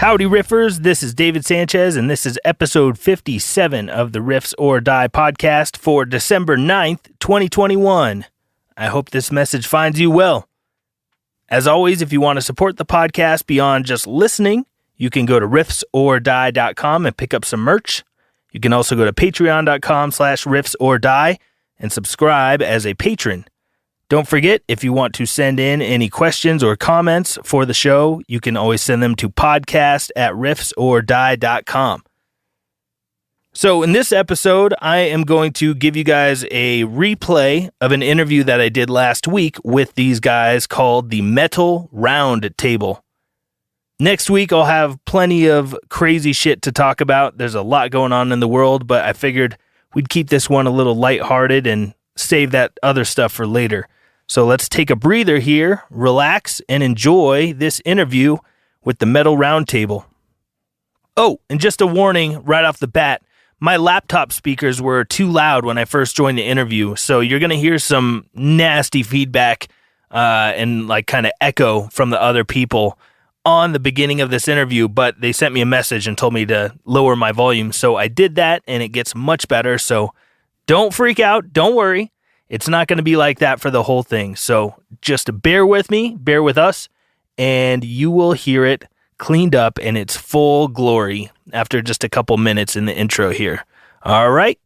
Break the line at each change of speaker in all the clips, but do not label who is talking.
Howdy Riffers, this is David Sanchez, and this is episode 57 of the Riffs Or Die Podcast for December 9th, 2021. I hope this message finds you well. As always, if you want to support the podcast beyond just listening, you can go to riffsordie.com and pick up some merch. You can also go to patreon.com/riffsordie and subscribe as a patron. Don't forget, if you want to send in any questions or comments for the show, you can always send them to podcast@riffsordie.com. So in this episode, I am going to give you guys a replay of an interview that I did last week with these guys called the Metal Round Table. Next week, I'll have plenty of crazy shit to talk about. There's a lot going on in the world, but I figured we'd keep this one a little lighthearted and save that other stuff for later. So let's take a breather here, relax, and enjoy this interview with the Metal Round Table. Oh, and just a warning right off the bat, my laptop speakers were too loud when I first joined the interview, so you're going to hear some nasty feedback and like kind of echo from the other people on the beginning of this interview, but they sent me a message and told me to lower my volume, so I did that, and it gets much better, so don't freak out, don't worry. It's not going to be like that for the whole thing. So just bear with me, bear with us, and you will hear it cleaned up in its full glory after just a couple minutes in the intro here. All right.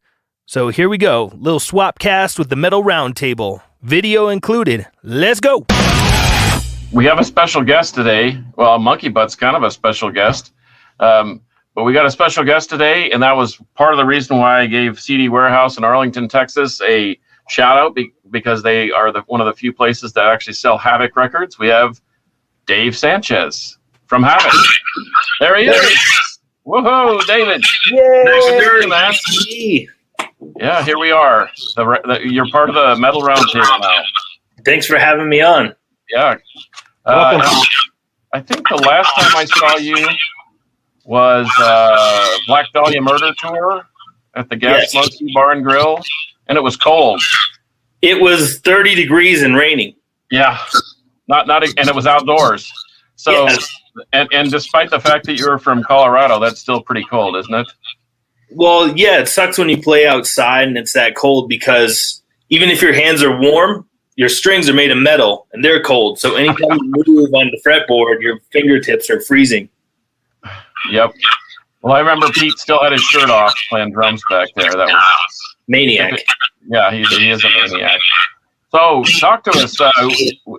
So here we go. Little swap cast with the Metal Round Table. Video included. Let's go.
We have a special guest today. Well, Monkey Butt's kind of a special guest. But we got a special guest today, and that was part of the reason why I gave CD Warehouse in Arlington, Texas a shout out because they are one of the few places that actually sell Havoc records. We have Dave Sanchez from Havoc. There he is. Woohoo, David.
Yay.
Nice to meet you, man. Yeah, here we are. You're part of the Metal Round Table now.
Thanks for having me on.
Yeah. I think the last time I saw you was Black Dahlia Murder Tour at the Gas Monkey Bar and Grill. And it was cold.
It was 30 degrees and raining.
Yeah, and it was outdoors. So, and despite the fact that you're from Colorado, that's still pretty cold, isn't it?
Well, yeah, it sucks when you play outside and it's that cold because even if your hands are warm, your strings are made of metal and they're cold. So anytime you move on the fretboard, your fingertips are freezing.
Yep. Well, I remember Pete still had his shirt off playing drums back there. That was
maniac.
Yeah, he is a maniac. So talk to us.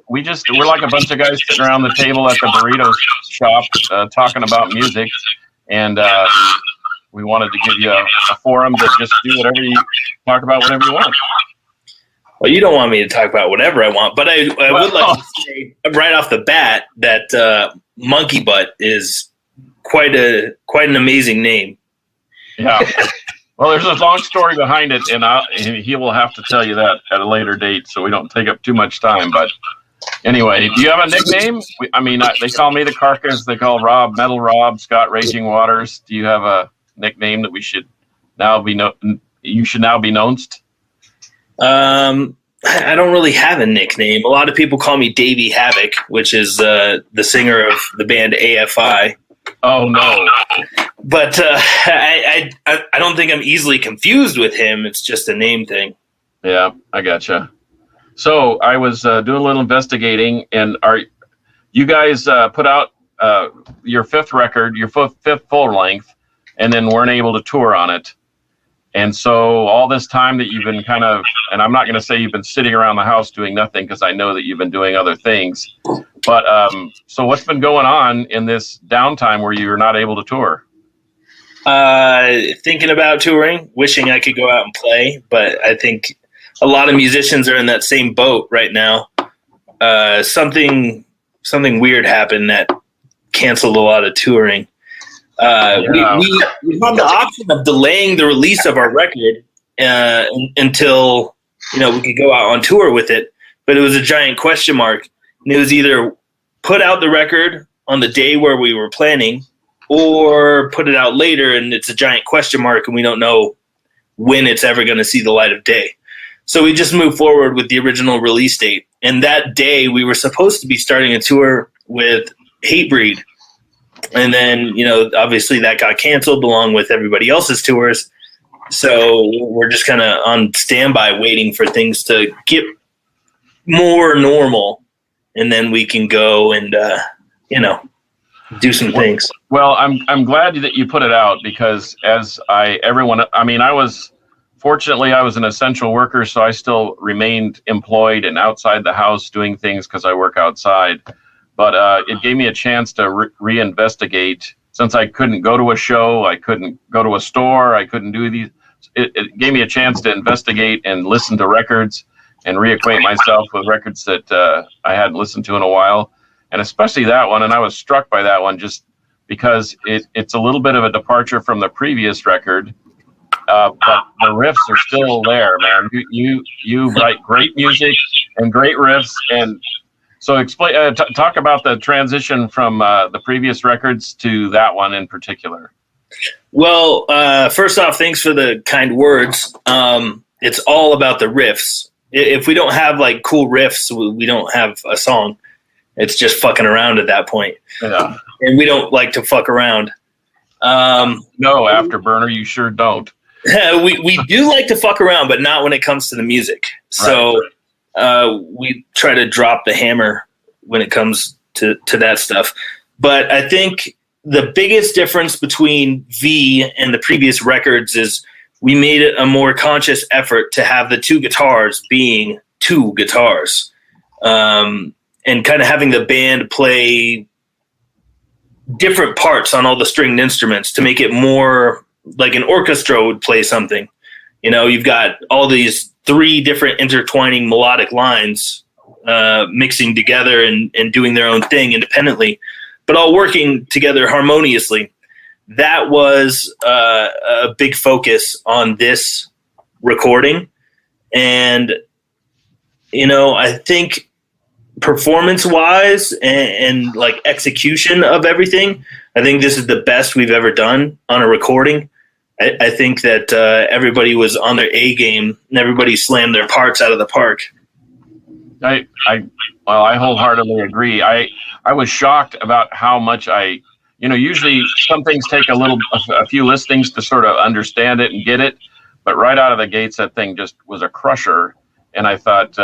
We're like a bunch of guys sitting around the table at the burrito shop talking about music, and we wanted to give you a forum to just do talk about whatever you want.
Well, you don't want me to talk about whatever I want, but I would like to say right off the bat that Monkey Butt is quite an amazing name.
Yeah. Well, there's a long story behind it, and he will have to tell you that at a later date, so we don't take up too much time. But anyway, do you have a nickname? They call me the Carcass. They call Rob Metal Rob, Scott Raging Waters. Do you have a nickname that you should now be known?
I don't really have a nickname. A lot of people call me Davey Havoc, which is the singer of the band AFI.
Oh no!
But I don't think I'm easily confused with him. It's just a name thing.
Yeah, I gotcha. So I was doing a little investigating, and you guys put out your fifth record, your fifth full length, and then weren't able to tour on it. And so all this time that you've been and I'm not going to say you've been sitting around the house doing nothing because I know that you've been doing other things. But so what's been going on in this downtime where you're not able to tour?
Thinking about touring, wishing I could go out and play, but I think a lot of musicians are in that same boat right now. Something weird happened that canceled a lot of touring. We had the option of delaying the release of our record until we could go out on tour with it, but it was a giant question mark. And it was either put out the record on the day where we were planning, or put it out later, and it's a giant question mark, and we don't know when it's ever going to see the light of day. So we just moved forward with the original release date. And that day, we were supposed to be starting a tour with Hatebreed And then, obviously that got canceled along with everybody else's tours. So we're just kind of on standby waiting for things to get more normal. And then we can go and, do some things.
Well, I'm glad that you put it out, because I was an essential worker, so I still remained employed and outside the house doing things because I work outside. But it gave me a chance to reinvestigate, since I couldn't go to a show, I couldn't go to a store, I couldn't do these. It gave me a chance to investigate and listen to records and reacquaint myself with records that I hadn't listened to in a while. And especially that one, and I was struck by that one just because it's a little bit of a departure from the previous record, but the riffs are still there, man. You write great music and great riffs, and so explain. Talk about the transition from the previous records to that one in particular.
Well, first off, thanks for the kind words. It's all about the riffs. If we don't have like cool riffs, we don't have a song. It's just fucking around at that point.
Yeah.
And we don't like to fuck around.
No, Afterburner, you sure don't.
we do like to fuck around, but not when it comes to the music. So we try to drop the hammer when it comes to that stuff. But I think the biggest difference between V and the previous records is we made it a more conscious effort to have the two guitars being two guitars. And kind of having the band play different parts on all the stringed instruments to make it more like an orchestra would play something. You've got all these 3 different intertwining melodic lines mixing together and doing their own thing independently, but all working together harmoniously. That was a big focus on this recording. And, I think performance-wise and like execution of everything, I think this is the best we've ever done on a recording. I think that everybody was on their A game and everybody slammed their parts out of the park.
I wholeheartedly agree. I was shocked about how much usually some things take a few listings to sort of understand it and get it, but right out of the gates, that thing just was a crusher. And I thought,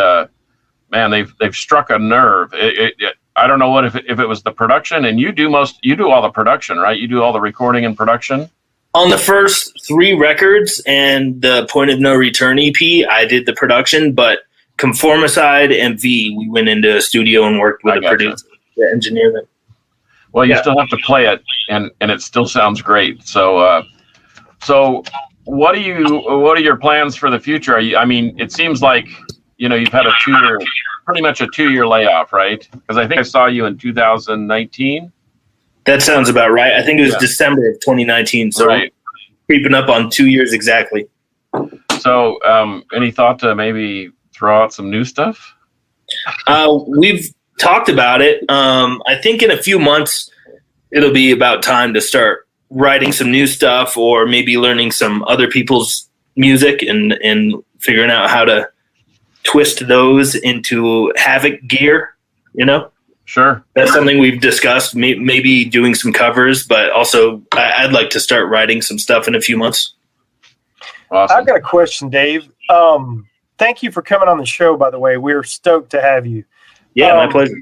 man, they've struck a nerve. I don't know if it was the production, and you do all the production, right? You do all the recording and production.
On the first 3 records and the Point of No Return EP, I did the production, but Conformicide and V, we went into a studio and worked with a producer to engineer them.
Well, you still have to play it, and it still sounds great. So, what are your plans for the future? It seems like you've had pretty much a 2-year layoff, right? Because I think I saw you in 2019.
That sounds about right. I think it was December of 2019. So right. Creeping up on 2 years exactly.
So, any thought to maybe throw out some new stuff?
We've talked about it. I think in a few months, it'll be about time to start writing some new stuff, or maybe learning some other people's music and figuring out how to twist those into Havoc gear,
Sure.
That's something we've discussed, maybe doing some covers, but also I'd like to start writing some stuff in a few months.
Awesome. I've got a question, Dave. Thank you for coming on the show, by the way. We're stoked to have you.
Yeah, my pleasure.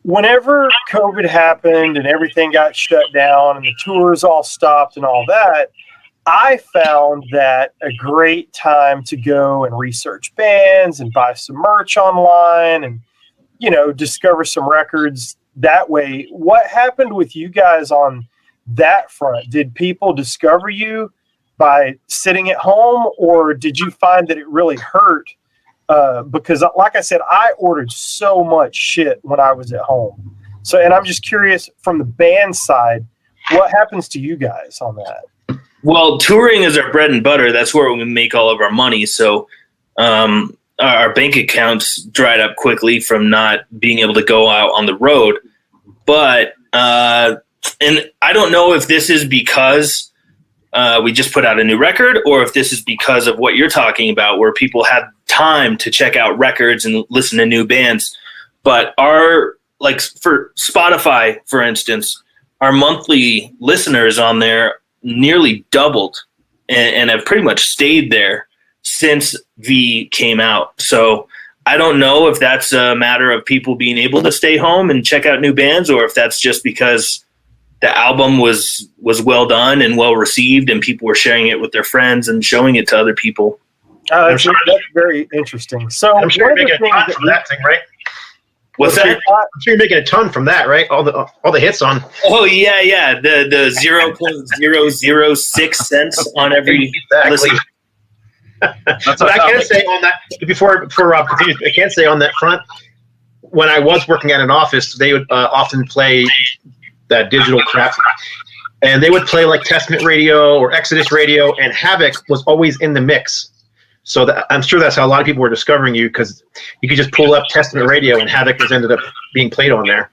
Whenever COVID happened and everything got shut down and the tours all stopped and all that, I found that a great time to go and research bands and buy some merch online and, discover some records that way. What happened with you guys on that front? Did people discover you by sitting at home, or did you find that it really hurt? Because like I said, I ordered so much shit when I was at home. So, and I'm just curious from the band side, what happens to you guys on that?
Well, touring is our bread and butter. That's where we make all of our money. So our bank accounts dried up quickly from not being able to go out on the road. But and I don't know if this is because we just put out a new record, or if this is because of what you're talking about, where people had time to check out records and listen to new bands. But our like for Spotify, for instance, our monthly listeners on there nearly doubled and have pretty much stayed there since V came out. So I don't know if that's a matter of people being able to stay home and check out new bands, or if that's just because the album was well done and well received and people were sharing it with their friends and showing it to other people.
That's very interesting. So
I'm sure you're making a ton from that thing, right?
What's that?
I'm sure you're making a ton from that, right? All the hits on.
Oh yeah. The 0.006 cents on every listen.
That's
But I can say on that before Rob continues. I can say on that front, when I was working at an office, they would often play that digital crap, and they would play like Testament Radio or Exodus Radio, and Havoc was always in the mix. So I'm sure that's how a lot of people were discovering you, because you could just pull up Testament Radio and Havoc has ended up being played on there.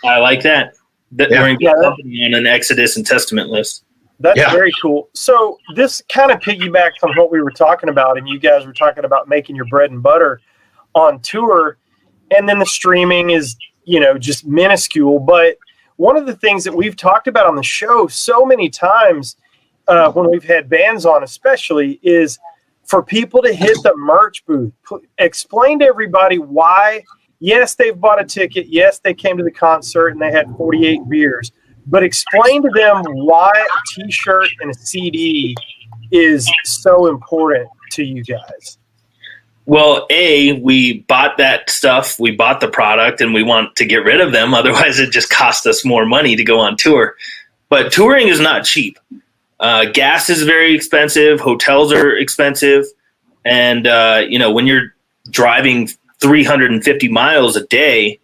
I like that. We're in good company on an Exodus and Testament list.
That's very cool. So this kind of piggybacks on what we were talking about, and you guys were talking about making your bread and butter on tour, and then the streaming is, just minuscule. But one of the things that we've talked about on the show so many times when we've had bands on especially is for people to hit the merch booth. Explain to everybody why, yes, they've bought a ticket, yes, they came to the concert and they had 48 beers, but explain to them why a T-shirt and a CD is so important to you guys.
Well, we bought that stuff, we bought the product, and we want to get rid of them. Otherwise, it just costs us more money to go on tour. But touring is not cheap. Gas is very expensive. Hotels are expensive. And, when you're driving 350 miles a day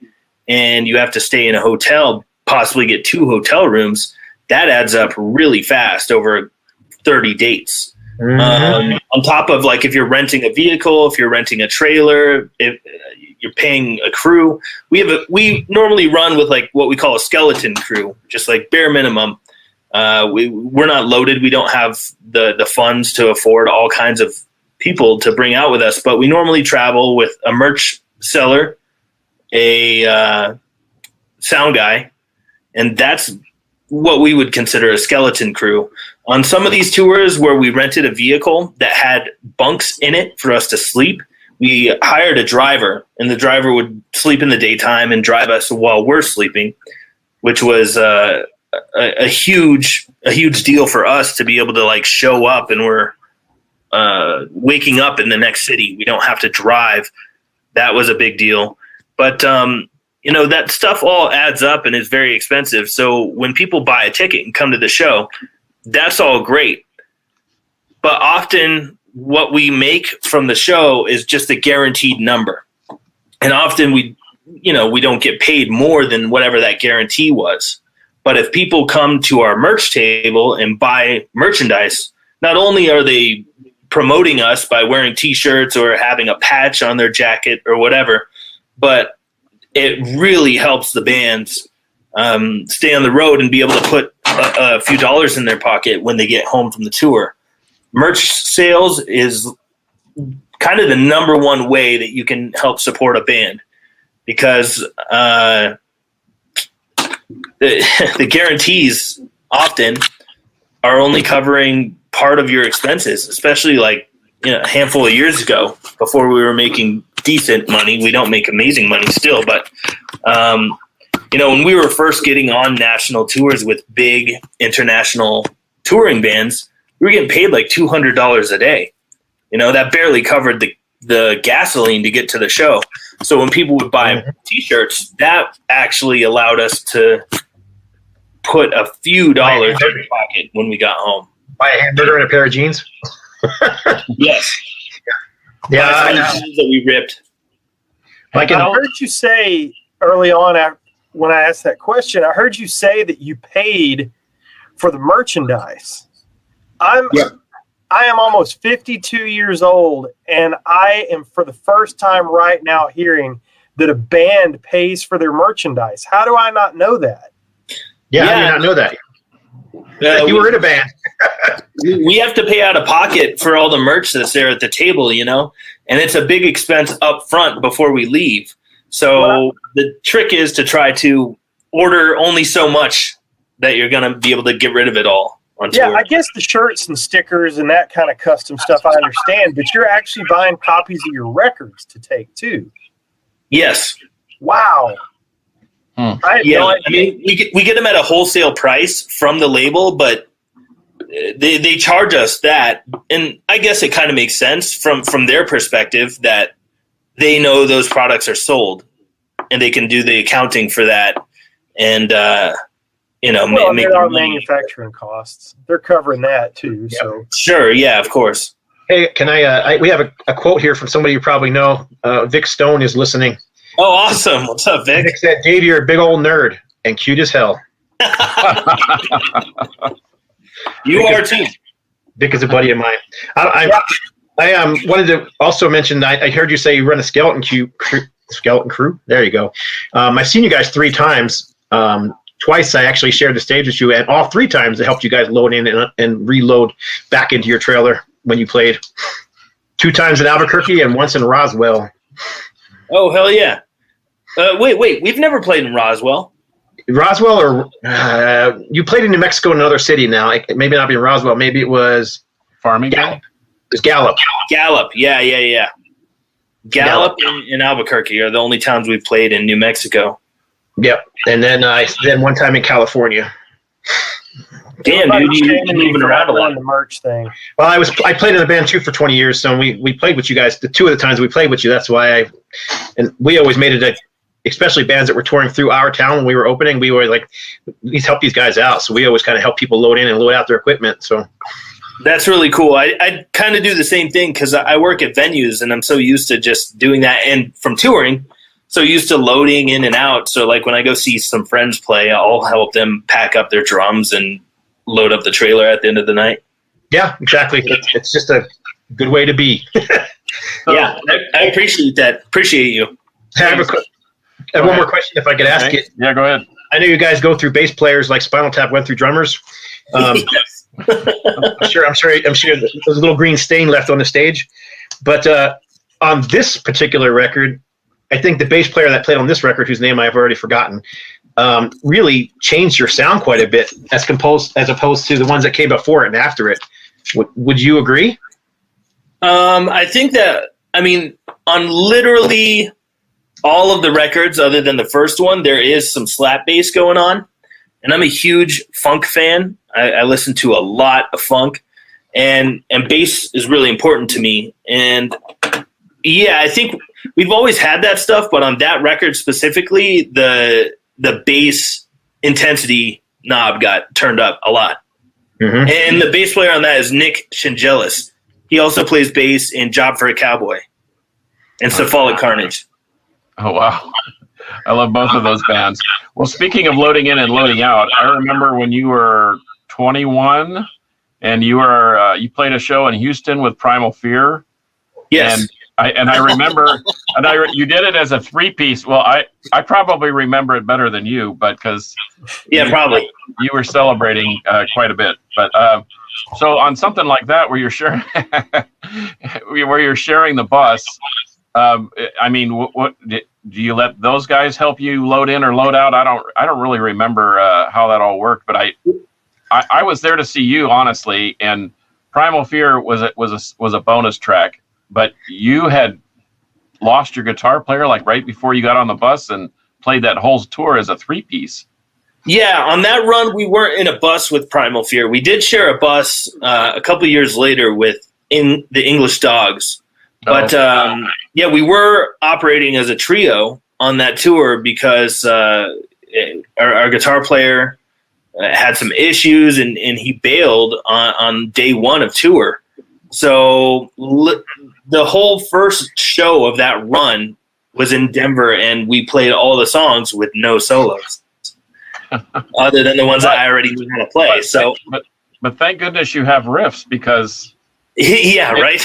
and you have to stay in a hotel, possibly get 2 hotel rooms, that adds up really fast over 30 dates. Mm-hmm. On top of, like, if you're renting a vehicle, if you're renting a trailer, if you're paying a crew, we normally run with like what we call a skeleton crew, just like bare minimum. We're not loaded. We don't have the funds to afford all kinds of people to bring out with us, but we normally travel with a merch seller, a sound guy, and that's what we would consider a skeleton crew. On some of these tours where we rented a vehicle that had bunks in it for us to sleep, we hired a driver, and the driver would sleep in the daytime and drive us while we're sleeping, which was a huge deal for us to be able to like show up and we're waking up in the next city. We don't have to drive. That was a big deal. But, that stuff all adds up and is very expensive. So when people buy a ticket and come to the show, that's all great. But often what we make from the show is just a guaranteed number. And often we don't get paid more than whatever that guarantee was. But if people come to our merch table and buy merchandise, not only are they promoting us by wearing T-shirts or having a patch on their jacket or whatever, but it really helps the bands stay on the road and be able to put a few dollars in their pocket when they get home from the tour. Merch sales is kind of the number one way that you can help support a band, because the guarantees often are only covering part of your expenses, especially like a handful of years ago before we were making decent money. We don't make amazing money still, but when we were first getting on national tours with big international touring bands, we were getting paid like $200 a day. That barely covered the gasoline to get to the show. So when people would buy T-shirts, that actually allowed us to put a few dollars in our pocket when we got home.
Buy a hamburger and a pair of jeans.
Yes.
Yeah, I know.
Jeans that we ripped.
I heard you say early on when I asked that question, I heard you say that you paid for the merchandise. I am almost 52 years old, and I am for the first time right now hearing that a band pays for their merchandise. How do I not know that?
Yeah, I did not know that. You were in a band.
We have to pay out of pocket for all the merch that's there at the table, and it's a big expense up front before we leave. So the trick is to try to order only so much that you're going to be able to get rid of it all on tour.
Yeah, I guess the shirts and stickers and that kind of custom stuff I understand, but you're actually buying copies of your records to take too.
Yes.
Wow.
I mean, we get them at a wholesale price from the label, but they charge us that, and I guess it kind of makes sense from their perspective that they know those products are sold, and they can do the accounting for that, and make
our manufacturing costs. They're covering that too. Yep. So
sure, yeah, of course.
Hey, can we have a quote here from somebody you probably know. Vic Stone is listening.
Oh, awesome! What's up, Vic?
Vic said, "Dave, you're a big old nerd and cute as hell."
You are too.
Vic is a buddy of mine. I wanted to also mention. I heard you say you run a skeleton crew. There you go. I've seen you guys 3 times. Twice I actually shared the stage with you, and all 3 times I helped you guys load in and reload back into your trailer when you played. 2 times in Albuquerque and once in Roswell.
Oh, hell yeah. Wait, we've never played in Roswell.
Roswell, or you played in New Mexico in another city now. It maybe not be in Roswell. Maybe it was
Farmington?
It was Gallup.
Gallup, yeah. Gallup and Albuquerque are the only towns we've played in New Mexico.
Yep. And then one time in California.
Damn, dude, you're moving around a lot.
On the merch thing.
Well, I played in a band too for 20 years, so we played with you guys. The 2 of the times we played with you, that's why we always made it especially bands that were touring through our town when we were opening, we were like, let's help these guys out. So we always kind of help people load in and load out their equipment. So
that's really cool. I kind of do the same thing because I work at venues and I'm so used to just doing that. And from touring, so used to loading in and out. So like when I go see some friends play, I'll help them pack up their drums and load up the trailer at the end of the night.
Yeah, exactly. It's just a good way to be.
Yeah, I appreciate that. Appreciate you.
I have one more question if I could ask it.
Yeah, go ahead.
I know you guys go through bass players like Spinal Tap went through drummers.
Yes.
I'm sure there's a little green stain left on the stage. But on this particular record, I think the bass player that played on this record, whose name I've already forgotten, really changed your sound quite a bit as opposed to the ones that came before it and after it. Would you agree?
I think that, on literally all of the records other than the first one, there is some slap bass going on. And I'm a huge funk fan. I listen to a lot of funk. And bass is really important to me. And yeah, I think we've always had that stuff, but on that record specifically, the bass intensity knob got turned up a lot. Mm-hmm. And the bass player on that is Nick Shingelis. He also plays bass in Job for a Cowboy and Cephalic Carnage.
Oh, wow. I love both of those bands. Well, speaking of loading in and loading out, I remember when you were 21 and you played a show in Houston with Primal Fear.
Yes.
And I remember, you did it as a 3-piece. Well, I probably remember it better than you, but because
probably
you were celebrating quite a bit. But so on something like that, where you're sharing, the bus, what do you let those guys help you load in or load out? I don't really remember how that all worked, but I was there to see you, honestly, and Primal Fear was a bonus track. But you had lost your guitar player like right before you got on the bus and played that whole tour as a 3-piece.
Yeah, on that run, we weren't in a bus with Primal Fear. We did share a bus a couple years later with the English Dogs. But we were operating as a trio on that tour because our guitar player had some issues and he bailed on day 1 of tour. So the whole first show of that run was in Denver, and we played all the songs with no solos, other than the ones that I already knew how to play.
But thank goodness you have riffs, because
right.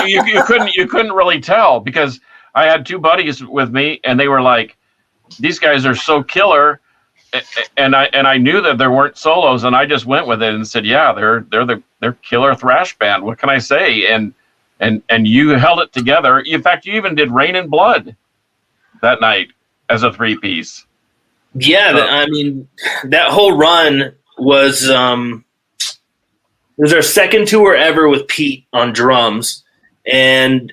you couldn't really tell, because I had 2 buddies with me, and they were like, "These guys are so killer." And I knew that there weren't solos, and I just went with it and said, "Yeah, they're killer thrash band. What can I say?" And you held it together. In fact, you even did Rain and Blood. that night as a 3-piece.
Yeah, I mean, that whole run was it was our second tour ever with Pete on drums, and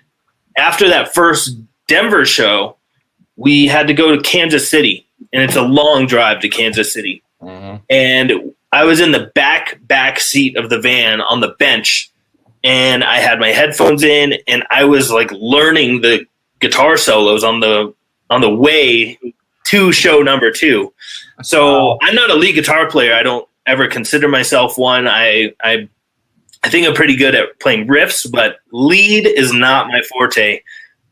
after that first Denver show, we had to go to Kansas City, and it's a long drive to Kansas City.
Mm-hmm.
And I was in the back seat of the van on the bench, and I had my headphones in, and I was like learning the guitar solos on the way to show number 2. So I'm not a lead guitar player. I don't ever consider myself one. I think I'm pretty good at playing riffs, but lead is not my forte.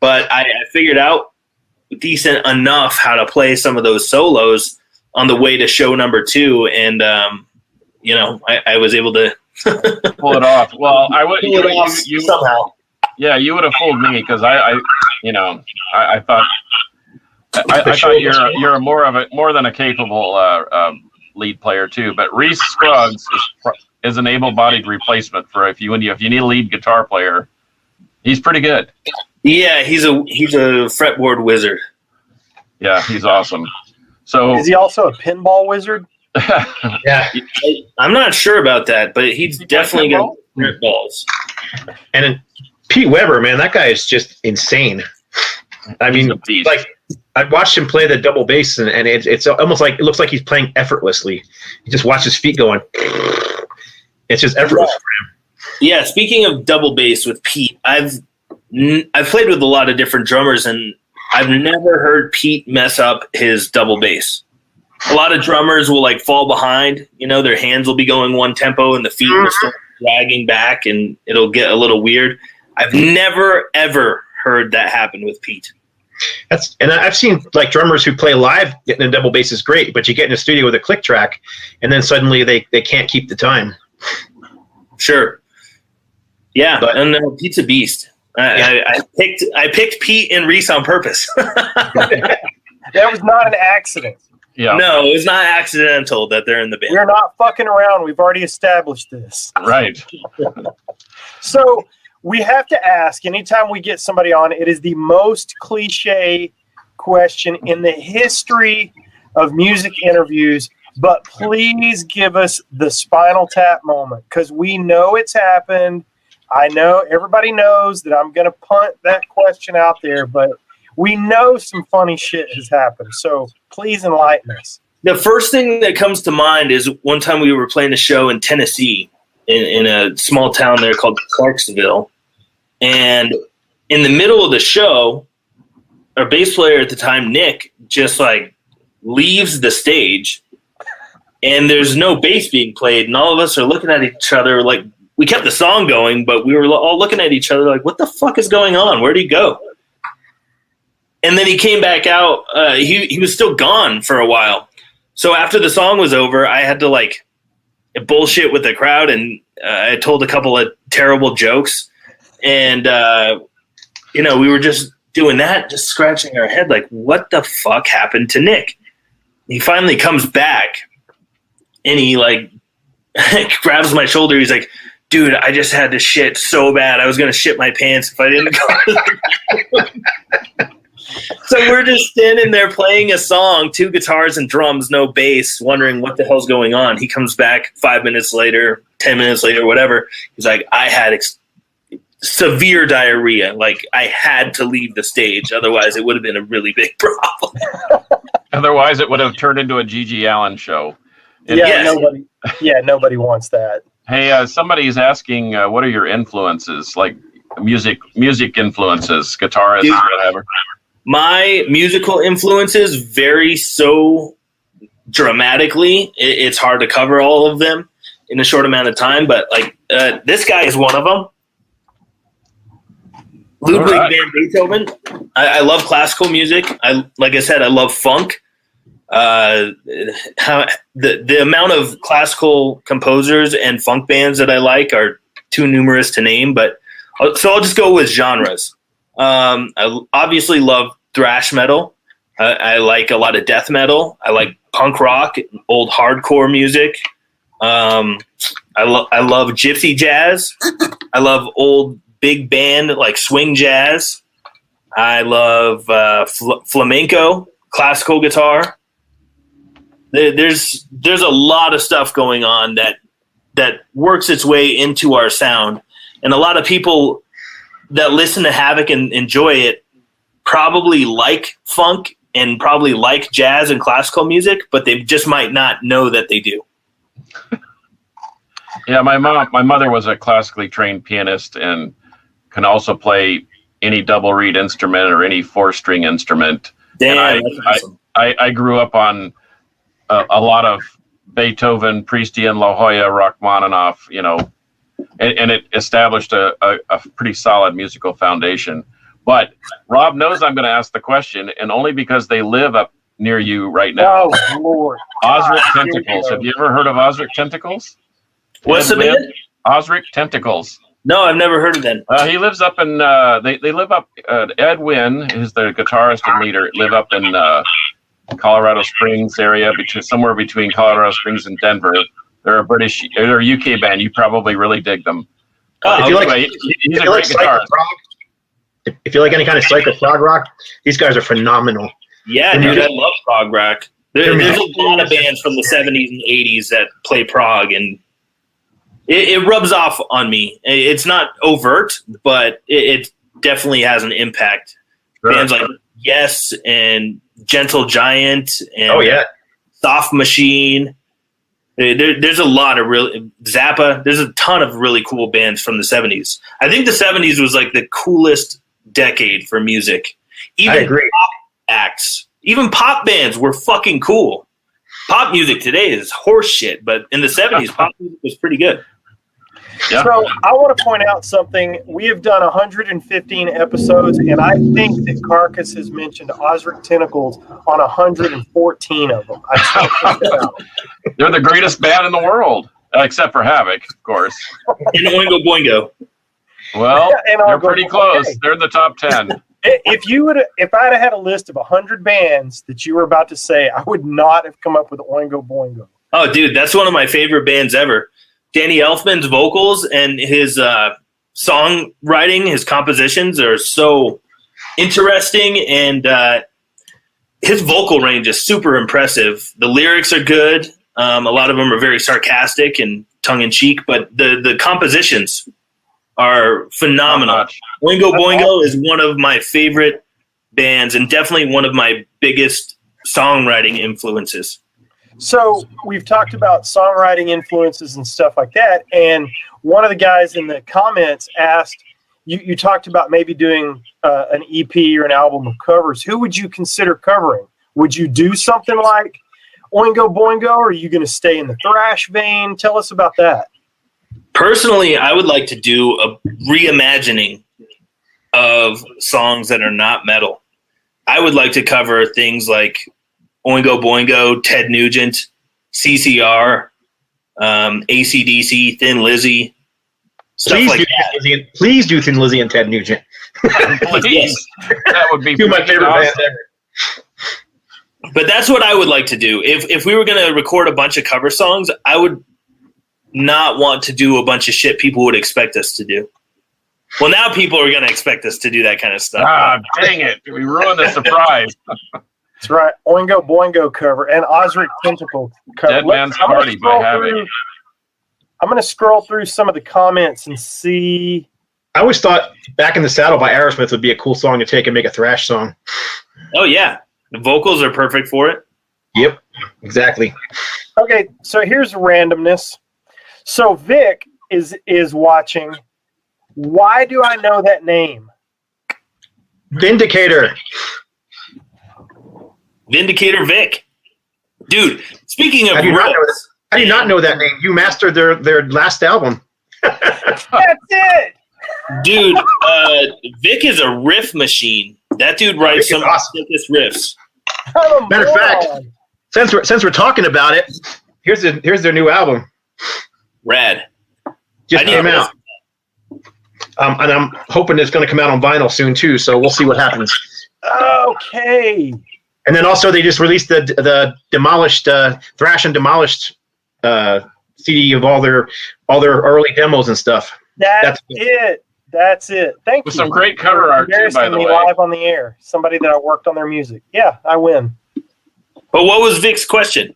But I figured out decent enough how to play some of those solos on the way to show number 2, and I was able to
pull it off. Well, I would
pull it off somehow.
Yeah, you would have fooled me because I thought you're more than a capable lead player too. But Rhys Scruggs is an able-bodied replacement for if you need a lead guitar player. He's pretty good.
Yeah, he's a fretboard wizard.
Yeah, he's awesome. So
is he also a pinball wizard?
Yeah,
I'm not sure about that, but he's definitely got balls.
And then Pete Weber, man, that guy is just insane. I mean, like I watched him play the double bass, and it's almost like it looks like he's playing effortlessly. You just watch his feet going. It's just effortless for him.
Yeah, speaking of double bass with Pete, I've played with a lot of different drummers, and I've never heard Pete mess up his double bass. A lot of drummers will like fall behind, their hands will be going one tempo and the feet will start dragging back and it'll get a little weird. I've never, ever heard that happen with Pete.
And I've seen like drummers who play live getting a double bass is great, but you get in a studio with a click track and then suddenly they can't keep the time.
Sure. Yeah, and Pete's a beast. I picked Pete and Rhys on purpose.
That was not an accident.
Yeah.
No, it's not accidental that they're in the band.
We're not fucking around. We've already established this.
Right.
So we have to ask, anytime we get somebody on, it is the most cliche question in the history of music interviews, but please give us the Spinal Tap moment, because we know it's happened. I know everybody knows that I'm going to punt that question out there, but we know some funny shit has happened. So please enlighten us.
The first thing that comes to mind is one time we were playing a show in Tennessee in a small town there called Clarksville. And in the middle of the show, our bass player at the time, Nick, just like leaves the stage and there's no bass being played. And all of us are looking at each other like we kept the song going, but we were all looking at each other like, what the fuck is going on? Where'd he go? And then he came back out. He was still gone for a while. So after the song was over, I had to like bullshit with the crowd, and I told a couple of terrible jokes. And, we were just doing that, just scratching our head like, what the fuck happened to Nick? He finally comes back, and he like grabs my shoulder. He's like, dude, I just had to shit so bad. I was going to shit my pants if I didn't go. So we're just standing there playing a song, 2 guitars and drums, no bass, wondering what the hell's going on. He comes back 5 minutes later, 10 minutes later, whatever. He's like, I had severe diarrhea. Like, I had to leave the stage. Otherwise, it would have been a really big problem.
Otherwise, it would have turned into a G.G. Allen show.
Nobody wants that.
Hey, somebody's asking, what are your influences? Like music influences, guitarists, whatever.
My musical influences vary so dramatically. It's hard to cover all of them in a short amount of time, but like this guy is one of them. Ludwig van Beethoven. I love classical music. Like I said, I love funk. The amount of classical composers and funk bands that I like are too numerous to name, but so I'll just go with genres. I obviously love thrash metal. I like a lot of death metal. I like punk rock, old hardcore music. I love gypsy jazz. I love old big band like swing jazz. I love flamenco, classical guitar. There's a lot of stuff going on that works its way into our sound, and a lot of people that listen to Havoc and enjoy it probably like funk and probably like jazz and classical music, but they just might not know that they do.
Yeah, my mother was a classically trained pianist and can also play any double reed instrument or any 4-string instrument.
Damn,
and
that's awesome.
I grew up on a lot of Beethoven, Priestian, La Jolla, Rachmaninoff, and it established a pretty solid musical foundation. But Rob knows I'm going to ask the question, and only because they live up near you right now.
Oh, Lord.
Osric Tentacles. Have you ever heard of Osric Tentacles?
What's the band?
Osric Tentacles.
No, I've never heard of them.
He lives up in, they live up, Ed Wynn, who's the guitarist and leader, live up in Colorado Springs area, somewhere between Colorado Springs and Denver. They're a UK band. You probably really dig them.
If you
Anyway, he's a great guitarist.
If you like any kind of psycho prog rock, these guys are phenomenal.
Yeah, dude, I love prog rock. There's a lot of bands from the 70s and 80s that play prog, and it rubs off on me. It's not overt, but it definitely has an impact.
Sure.
Bands like Yes and Gentle Giant and Soft Machine. There's a lot of Zappa. There's a ton of really cool bands from the 70s. I think the 70s was like the coolest decade for music.
I agree.
Pop acts, even pop bands were fucking cool. Pop music today is horse shit, but in the 70s, pop music was pretty good.
Yeah.
So I want to point out something. We have done 115 episodes, and I think that Carcass has mentioned Osric Tentacles on 114 of them. I just want to point that out.
They're the greatest band in the world, except for Havoc, of course.
And Oingo Boingo.
Well,
Yeah, and
they're pretty close.
okay.
They're in the top 10.
If I'd have had a list of 100 bands that you were about to say, I would not have come up with Oingo Boingo.
Oh, dude, that's one of my favorite bands ever. Danny Elfman's vocals and his songwriting, his compositions are so interesting, and his vocal range is super impressive. The lyrics are good. A lot of them are very sarcastic and tongue-in-cheek, but the compositions are phenomenal. Oingo Boingo is one of my favorite bands and definitely one of my biggest songwriting influences.
So we've talked about songwriting influences and stuff like that, and one of the guys in the comments asked, you talked about maybe doing an EP or an album of covers. Who would you consider covering? Would you do something like Oingo Boingo, or are you going to stay in the thrash vein? Tell us about that.
Personally, I would like to do a reimagining of songs that are not metal. I would like to cover things like Oingo Boingo, Ted Nugent, CCR, AC/DC, Thin Lizzy, stuff like that.
Please do Thin Lizzy and Ted Nugent.
Please. That would be
two of my favorite bands ever.
But that's what I would like to do. If we were going to record a bunch of cover songs, I would not want to do a bunch of shit people would expect us to do. Well, now people are going to expect us to do that kind of stuff.
Dang it. We ruined the surprise.
That's right. Oingo Boingo cover and Osric Tentacles cover.
Dead Man's Party by Havoc.
I'm going to scroll through some of the comments and see.
I always thought Back in the Saddle by Aerosmith would be a cool song to take and make a thrash song.
Oh, yeah. The vocals are perfect for it.
Yep, exactly.
Okay, so here's randomness. So Vic is watching. Why do I know that name?
Vindicator.
Vindicator Vic. Dude, speaking of
How do you not know that name? You mastered their last album.
That's it.
Dude, Vic is a riff machine. That dude writes some of the sickest riffs.
Matter of fact, since we're talking about it, here's their new album.
Rad.
Just came out. And I'm hoping it's going to come out on vinyl soon too, so we'll see what happens.
Okay.
And then also they just released the Demolished Thrash and Demolished CD of all their early demos and stuff.
That's it. That's it. Thank
With
you.
some great cover art, too, by the
Me
way.
live on the air. Somebody that I worked on their music. Yeah, I win.
But what was Vic's question?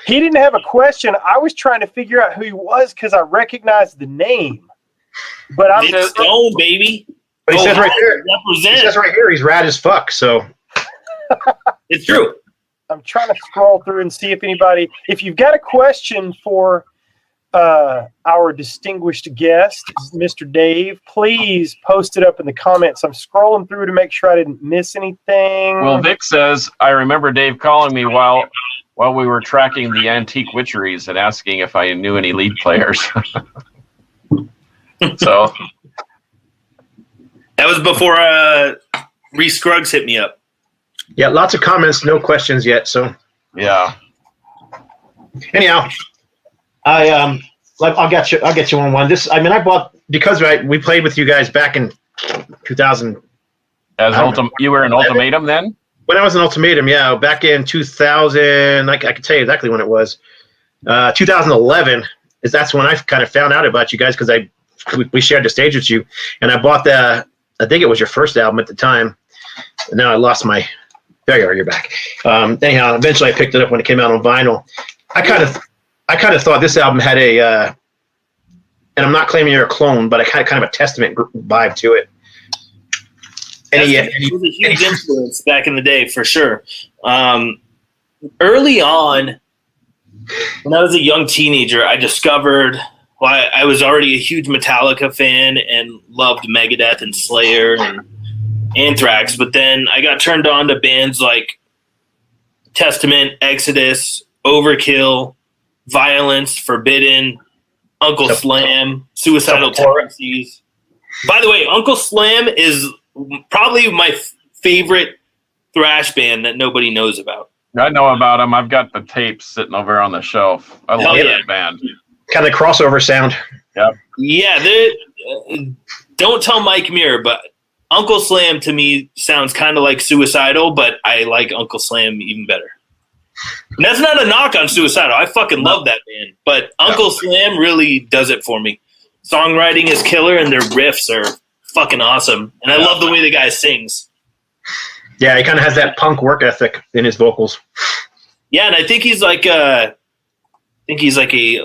He didn't have a question. I was trying to figure out who he was because I recognized the name. But I'm
Vic Stone, baby.
But he says right there.
Represent.
He says right here he's rad as fuck. So
It's true.
I'm trying to scroll through and see if you've got a question for our distinguished guest, Mr. Dave, please post it up in the comments. I'm scrolling through to make sure I didn't miss anything.
Well, Vic says, I remember Dave calling me while we were tracking the antique witcheries and asking if I knew any lead players. So
that was before Rhys Scruggs hit me up.
yeah, lots of comments, no questions yet. So
yeah.
anyhow, I'll get you on one. I bought because we played with you guys back in 2000.
You were in Ultimatum then?
When I was in Ultimatum, yeah, back in 2000, I can tell you exactly when it was. 2011 that's when I kind of found out about you guys because we shared the stage with you, and I bought I think it was your first album at the time. And now I lost my. There you are. You're back. Anyhow, eventually I picked it up when it came out on vinyl. I kind of thought this album had and I'm not claiming you're a clone, but I had kind of a Testament vibe to it.
It was a huge influence back in the day, for sure. Early on, when I was a young teenager, I discovered I was already a huge Metallica fan and loved Megadeth and Slayer and Anthrax, but then I got turned on to bands like Testament, Exodus, Overkill, Violence, Forbidden, Uncle Slam, Suicidal Tendencies. By the way, Uncle Slam is probably my favorite thrash band that nobody knows about.
I know about them. I've got the tapes sitting over on the shelf. I love that band.
Kind of crossover sound.
Yep.
Yeah, don't tell Mike Muir, but Uncle Slam to me sounds kind of like Suicidal, but I like Uncle Slam even better. And that's not a knock on Suicidal. I fucking love that band. But Uncle Slam really does it for me. Songwriting is killer, and their riffs are fucking awesome. And I love the way the guy sings.
Yeah, he kind of has that punk work ethic in his vocals.
Yeah, and I think he's like a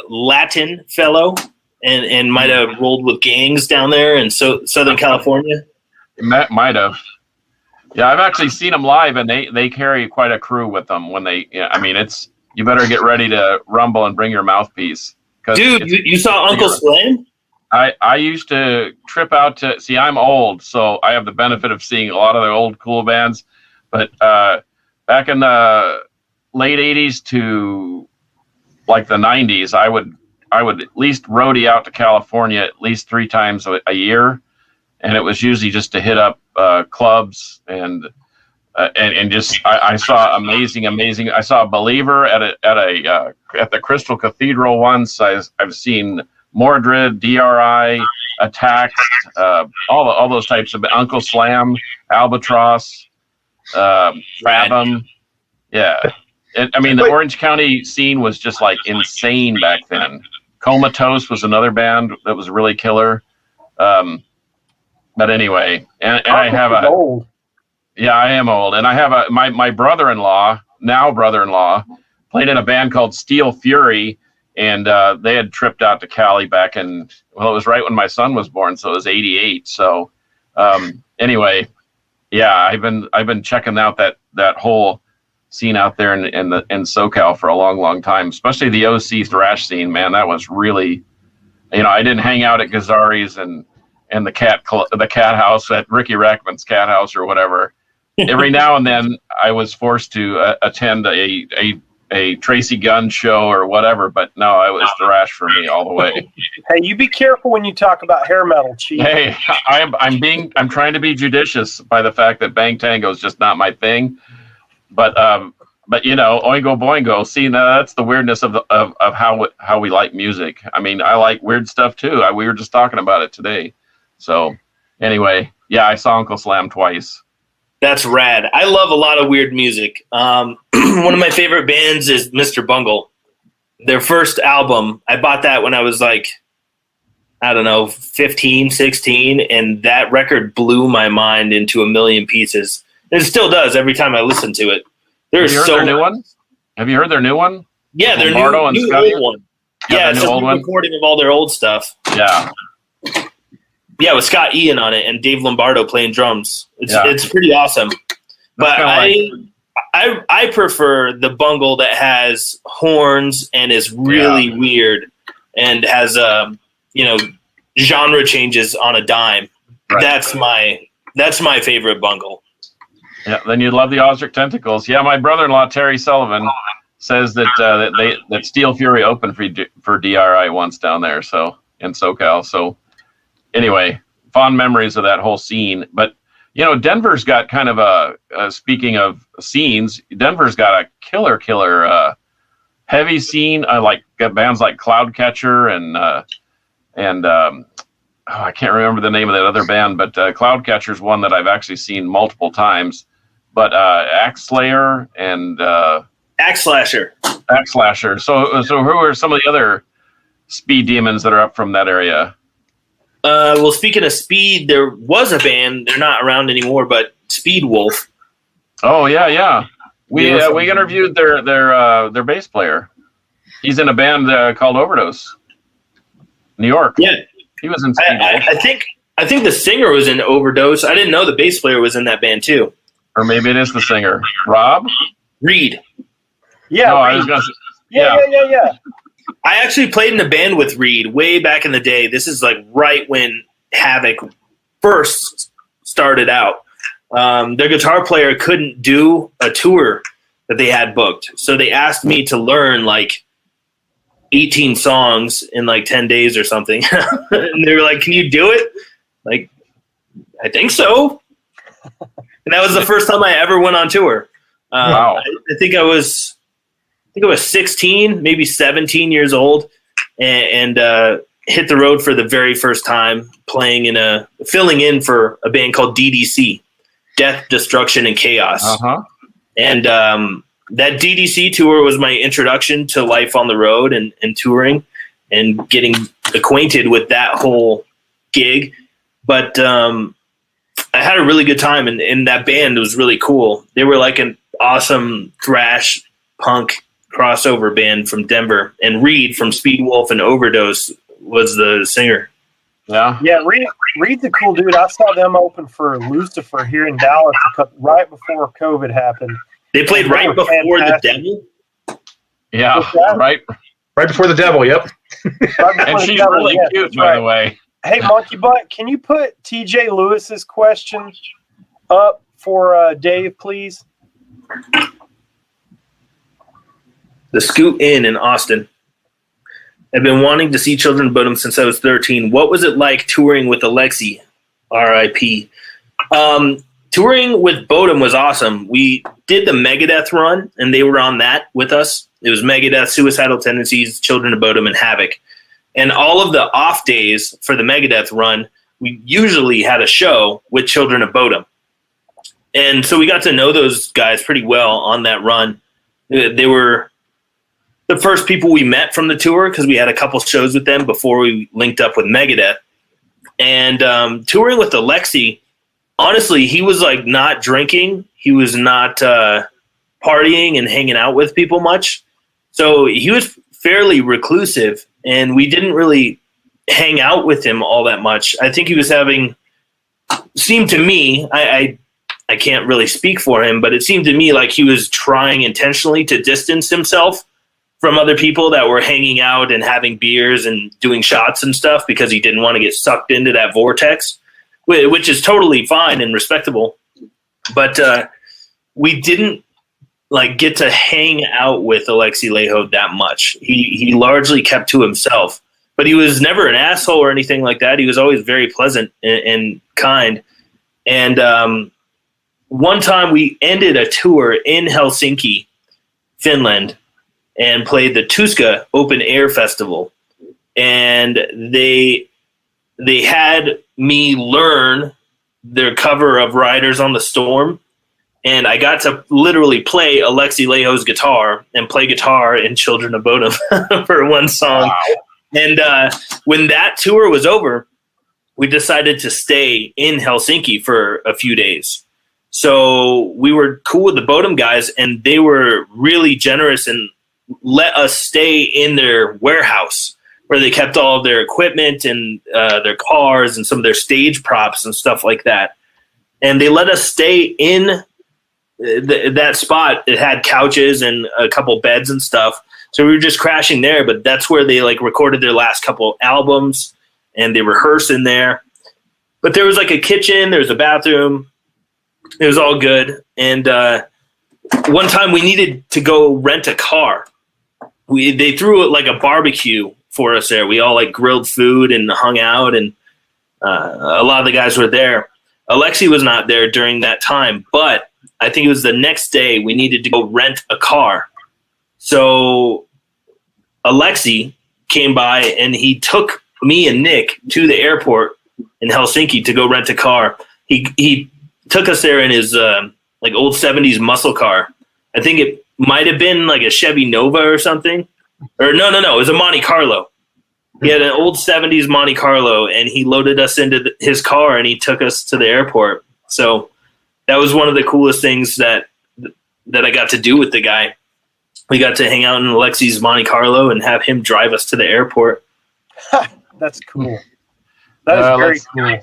Latin fellow and might have rolled with gangs down there in Southern California.
Might have. Yeah, I've actually seen them live, and they carry quite a crew with them when they. Yeah, I mean, you better get ready to rumble and bring your mouthpiece.
Dude, you saw Uncle Slam?
I used to trip out to see. I'm old, so I have the benefit of seeing a lot of the old cool bands. But back in the late '80s to like the '90s, I would at least roadie out to California at least 3 times a year. And it was usually just to hit up clubs and just I saw amazing. I saw a Believer at the Crystal Cathedral once. I've seen Mordred, DRI, Attack, all those types of Uncle Slam, Albatross, Fathom. Yeah, the Orange County scene was just like insane back then. Comatose was another band that was really killer. But anyway, and I have
old.
Yeah, I am old, and I have my brother-in-law, played in a band called Steel Fury, and they had tripped out to Cali back in, it was right when my son was born, so it was '88. So anyway, yeah, I've been checking out that whole scene out there in SoCal for a long time, especially the OC thrash scene. Man, that was really, I didn't hang out at Gazzari's and the cat house at Ricky Rackman's cat house or whatever. Every now and then I was forced to attend a Tracy Gunn show or whatever, but no, it was thrash for me all the way.
Hey, you be careful when you talk about hair metal, Chief.
Hey, I'm trying to be judicious by the fact that Bang Tango is just not my thing. But Oingo Boingo. See, now that's the weirdness of how we like music. I mean, I like weird stuff too. We were just talking about it today. So anyway, yeah, I saw Uncle Slam twice.
That's rad. I love a lot of weird music. One of my favorite bands is Mr. Bungle. Their first album, I bought that when I was like, I don't know, 15, 16, and that record blew my mind into a million pieces. And it still does every time I listen to it.
Have you heard their new one? Have you heard their new one?
Yeah, their
Lombardo
new
Scotty?
old one. Yeah, it's a new recording of all their old stuff.
Yeah.
Yeah, with Scott Ian on it and Dave Lombardo playing drums. It's pretty awesome. But I prefer the Bungle that has horns and is really weird and has genre changes on a dime.
Right.
That's my favorite Bungle.
Yeah, then you'd love the Osric Tentacles. Yeah, my brother-in-law Terry Sullivan says that Steel Fury opened for DRI once down there, so in SoCal. So anyway, fond memories of that whole scene. But Denver's got kind of speaking of scenes, Denver's got a killer heavy scene. Like bands like Cloudcatcher and I can't remember the name of that other band, but Cloudcatcher's one that I've actually seen multiple times. But Axe Slayer and
Axe Slasher.
So who are some of the other speed demons that are up from that area?
Well, speaking of speed, there was a band. They're not around anymore, but Speed Wolf.
Oh yeah. We interviewed their bass player. He's in a band called Overdose, New York.
Yeah,
he was in Speed Wolf.
I think the singer was in Overdose. I didn't know the bass player was in that band too.
Or maybe it is the singer, Rob
Reed.
Yeah,
no,
Reed.
I was gonna say,
Yeah.
I actually played in a band with Reed way back in the day. This is like right when Havoc first started out. Their guitar player couldn't do a tour that they had booked. So they asked me to learn like 18 songs in like 10 days or something. And they were like, can you do it? Like, I think so. And that was the first time I ever went on tour.
Wow.
I think I was 16, maybe 17 years old, and hit the road for the very first time, filling in for a band called DDC, Death, Destruction, and Chaos.
Uh-huh.
And that DDC tour was my introduction to life on the road and touring and getting acquainted with that whole gig. But I had a really good time, and that band was really cool. They were like an awesome thrash punk crossover band from Denver, and Reed from Speed Wolf and Overdose was the singer.
Yeah.
Reed's a cool dude. I saw them open for Lucifer here in Dallas right before COVID happened.
They played right before the Devil.
Yeah, right
before the Devil. Yep.
And she's really cute, by the way.
Hey, Monkey Butt, can you put TJ Lewis's question up for Dave, please?
The Scoot Inn in Austin. I've been wanting to see Children of Bodom since I was 13. What was it like touring with Alexi? R.I.P. Touring with Bodom was awesome. We did the Megadeth run, and they were on that with us. It was Megadeth, Suicidal Tendencies, Children of Bodom, and Havoc. And all of the off days for the Megadeth run, we usually had a show with Children of Bodom. And so we got to know those guys pretty well on that run. They were the first people we met from the tour because we had a couple shows with them before we linked up with Megadeth. And touring with Alexi, honestly, he was like not drinking. He was not partying and hanging out with people much. So he was fairly reclusive, and we didn't really hang out with him all that much. I think he was seemed to me, I can't really speak for him, but it seemed to me like he was trying intentionally to distance himself from other people that were hanging out and having beers and doing shots and stuff because he didn't want to get sucked into that vortex, which is totally fine and respectable. But we didn't get to hang out with Alexi Laiho that much. He largely kept to himself, but he was never an asshole or anything like that. He was always very pleasant and kind. And one time we ended a tour in Helsinki, Finland, and played the Tuska Open Air Festival. And they had me learn their cover of Riders on the Storm. And I got to literally play Alexi Laiho's guitar and play guitar in Children of Bodom for one song. Wow. And when that tour was over, we decided to stay in Helsinki for a few days. So we were cool with the Bodum guys, and they were really generous and let us stay in their warehouse where they kept all of their equipment and their cars and some of their stage props and stuff like that. And they let us stay in that spot. It had couches and a couple beds and stuff. So we were just crashing there, but that's where they like recorded their last couple albums, and they rehearsed in there. But there was like a kitchen, there was a bathroom. It was all good. And one time we needed to go rent a car. They threw like a barbecue for us there. We all like grilled food and hung out, and a lot of the guys were there. Alexi was not there during that time, but I think it was the next day we needed to go rent a car. So Alexi came by and he took me and Nick to the airport in Helsinki to go rent a car. He took us there in his like old 70s muscle car. I think it might have been like a Chevy Nova or something. Or no, it was a Monte Carlo. He had an old 70s Monte Carlo, and he loaded us into his car, and he took us to the airport. So that was one of the coolest things that I got to do with the guy. We got to hang out in Alexi's Monte Carlo and have him drive us to the airport.
That's cool. That is very cool.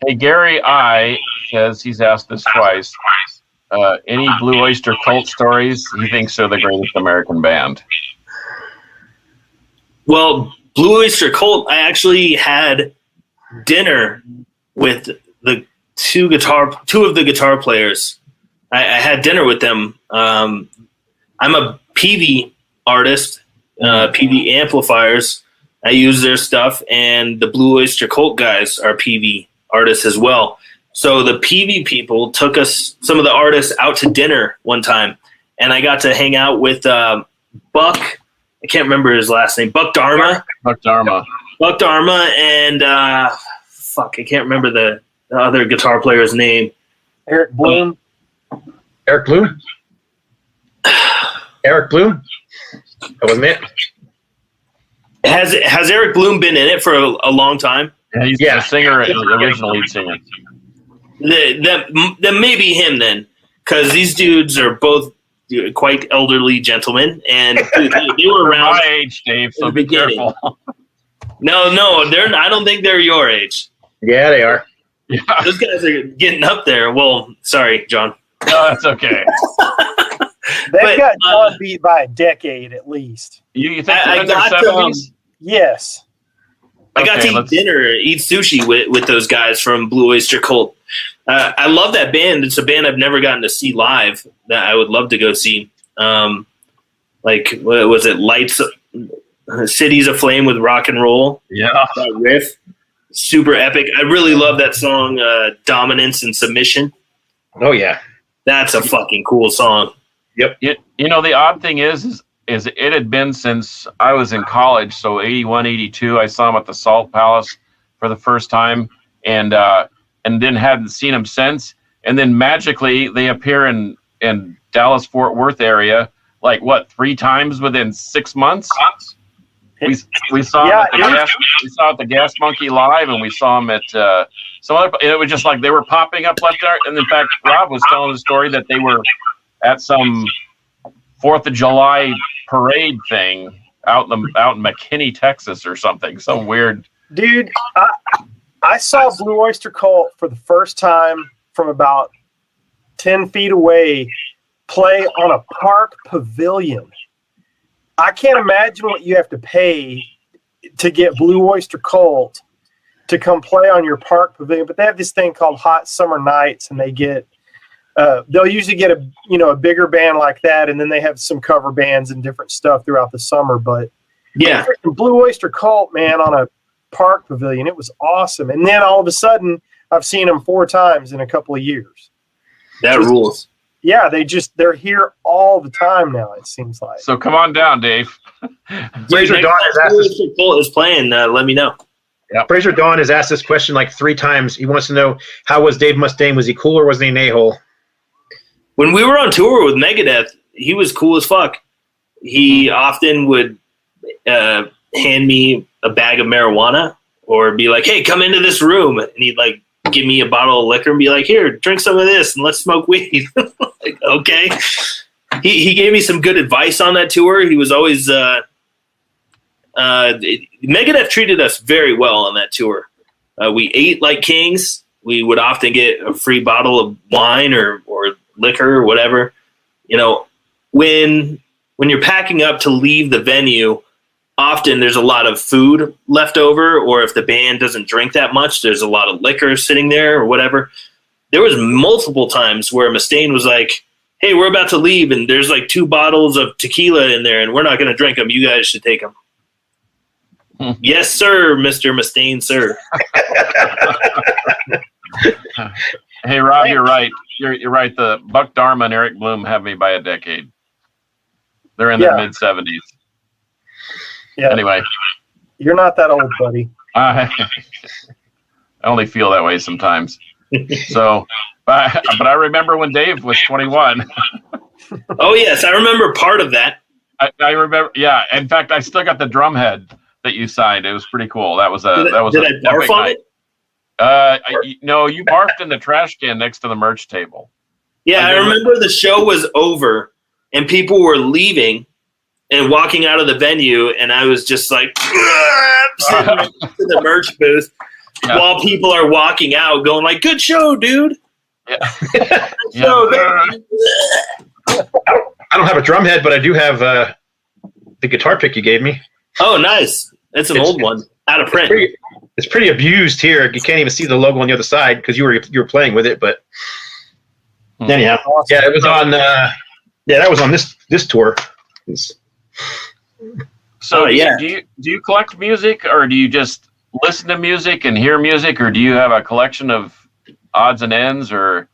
Hey, Gary I says he's asked this twice. Any Blue Oyster Cult stories? He thinks they're the greatest American band.
Well, Blue Oyster Cult, I actually had dinner with the two of the guitar players. I had dinner with them. I'm a PV artist, PV amplifiers. I use their stuff, and the Blue Oyster Cult guys are PV artists as well. So the PV people took us, some of the artists, out to dinner one time, and I got to hang out with Buck. I can't remember his last name. Buck Dharma. And I can't remember the other guitar player's name.
Eric Bloom.
Eric Bloom? Eric Bloom? That wasn't it?
Has Eric Bloom been in it for a long time?
Yeah, he's the singer, the original lead singer.
That may be him then, because these dudes are both quite elderly gentlemen, and they were around
my age, Dave. So be careful.
No, they're. I don't think they're your age.
Yeah, they are.
Yeah.
Those guys are getting up there. Well, sorry, John.
No, that's okay.
They've got John beat by a decade at least.
You think they're in their 70s?
Yes.
I got to eat sushi with those guys from Blue Oyster Cult. I love that band. It's a band I've never gotten to see live that I would love to go see. Like, what was it? Lights, Cities Aflame with Rock and Roll.
Yeah.
That riff. Super epic. I really love that song, Dominance and Submission.
Oh, yeah.
That's a fucking cool song.
Yep.
You know, the odd thing is it had been since I was in college, so 81, 82, I saw him at the Salt Palace for the first time, and then hadn't seen him since. And then magically they appear in Dallas Fort Worth area, like what, 3 times within 6 months? We saw him at the Gas Monkey Live, and we saw him at some other. It was just like they were popping up left and right. And in fact, Rob was telling the story that they were at some 4th of July parade thing out in McKinney, Texas, or something. Some weird.
Dude, I saw Blue Oyster Cult for the first time from about 10 feet away play on a park pavilion. I can't imagine what you have to pay to get Blue Oyster Cult to come play on your park pavilion. But they have this thing called Hot Summer Nights, and they get they'll usually get a bigger band like that, and then they have some cover bands and different stuff throughout the summer. But
yeah,
Blue Oyster Cult, man, on a park pavilion, it was awesome. And then all of a sudden, I've seen them 4 times in a couple of years.
That rules.
Yeah, they're here all the time now, it seems like.
So come on down, Dave.
Fraser Dawn has asked this.
Is playing. Let me know.
Yeah. Fraser Dawn has asked this question like 3 times. He wants to know, how was Dave Mustaine? Was he cool or was he an a-hole?
When we were on tour with Megadeth, he was cool as fuck. He often would hand me a bag of marijuana, or be like, hey, come into this room. And he'd like give me a bottle of liquor and be like, here, drink some of this and let's smoke weed. Like, okay. He gave me some good advice on that tour. He was always Megadeth treated us very well on that tour. We ate like kings. We would often get a free bottle of wine or liquor or whatever. You know, when you're packing up to leave the venue, often there's a lot of food left over, or if the band doesn't drink that much, there's a lot of liquor sitting there or whatever. There was multiple times where Mustaine was like, hey, we're about to leave, and there's like 2 bottles of tequila in there, and we're not going to drink them. You guys should take them. Yes, sir, Mr. Mustaine, sir.
Hey, Rob, you're right. You're right. The Buck Dharma and Eric Bloom have me by a decade. They're in their mid-70s.
Yeah.
Anyway.
You're not that old, buddy.
I only feel that way sometimes. So, but I remember when Dave was 21.
Oh, yes. I remember part of that.
I remember. Yeah. In fact, I still got the drum head that you signed. It was pretty cool. That was
Did I barf on it?
No, you barfed in the trash can next to the merch table.
Yeah, I remember the show was over and people were leaving and walking out of the venue, and I was just like sitting next to the merch booth while people are walking out, going like, "Good show, dude."
Yeah.
I don't have a drum head, but I do have the guitar pick you gave me.
Oh, nice. That's an old one, out of print.
It's pretty abused here. You can't even see the logo on the other side because you were playing with it. But anyhow, yeah, it was on. That was on this tour.
So do you collect music, or do you just listen to music and hear music, or do you have a collection of odds and ends? Or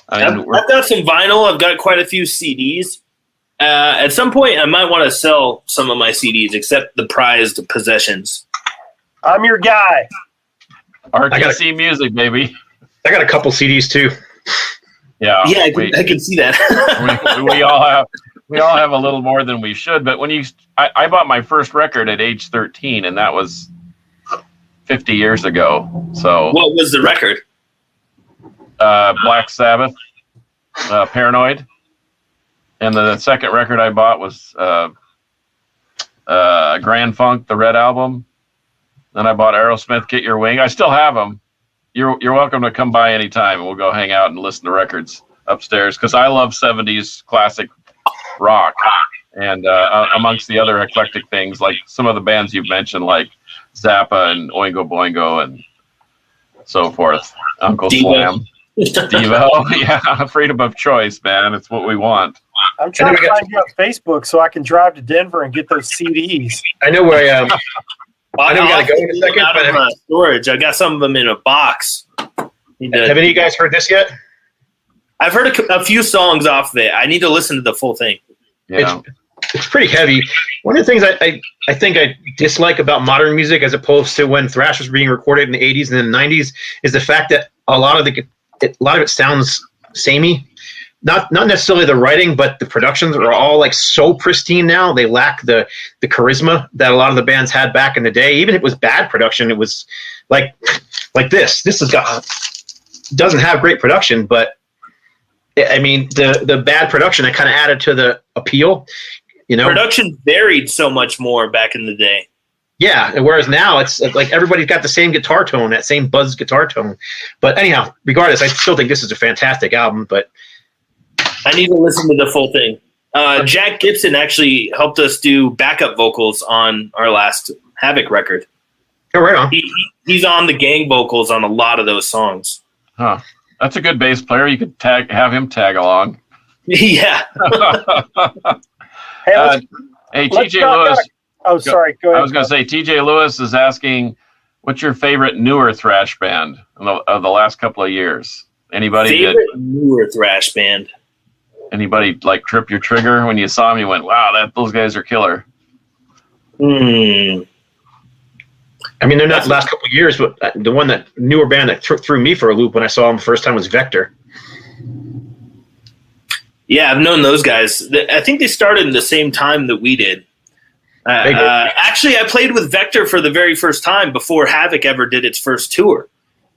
I've got some vinyl. I've got quite a few CDs. At some point, I might want to sell some of my CDs, except the prized possessions.
I'm your guy.
RTC music, baby.
I got a couple CDs too.
Yeah,
I can see that.
we all have a little more than we should. But when I bought my first record at age 13, and that was 50 years ago. So
what was the record?
Black Sabbath, Paranoid. And the second record I bought was Grand Funk, the Red Album. Then I bought Aerosmith, Get Your Wing. I still have them. You're welcome to come by anytime, and we'll go hang out and listen to records upstairs, because I love 70s classic rock. And amongst the other eclectic things, like some of the bands you've mentioned, like Zappa and Oingo Boingo and so forth. Uncle Slam. Devo. Yeah, freedom of choice, man. It's what we want.
I'm trying to find you on Facebook so I can drive to Denver and get those CDs.
I know where I am. I know we got to go in a second.
Out of storage. I got some of them in a box.
Have any of you guys heard this yet?
I've heard a few songs off of it. I need to listen to the full thing.
Yeah.
It's pretty heavy. One of the things I think I dislike about modern music, as opposed to when thrash was being recorded in the 80s and the 90s, is the fact that a lot of it sounds samey. Not necessarily the writing, but the productions are all like so pristine now. They lack the charisma that a lot of the bands had back in the day. Even if it was bad production, it was like this. This doesn't have great production, but I mean the bad production that kind of added to the appeal. You know,
production varied so much more back in the day.
Yeah, and whereas now it's like everybody's got the same guitar tone, that same buzz guitar tone. But anyhow, regardless, I still think this is a fantastic album. But
I need to listen to the full thing. Jack Gibson actually helped us do backup vocals on our last Havoc record.
Oh, right on.
He's on the gang vocals on a lot of those songs.
Huh. That's a good bass player. You could have him tag along.
Yeah.
Hey, TJ Lewis.
Oh, sorry. Go ahead.
I was going to say, TJ Lewis is asking, what's your favorite newer thrash band of the last couple of years? Anybody
newer thrash band?
Anybody like trip your trigger when you saw them? You went, wow, those guys are killer.
I mean, they're not the last couple of years, but the one that newer band that threw me for a loop when I saw them the first time was Vector.
Yeah, I've known those guys. I think they started in the same time that we did. Actually, I played with Vector for the very first time before Havoc ever did its first tour.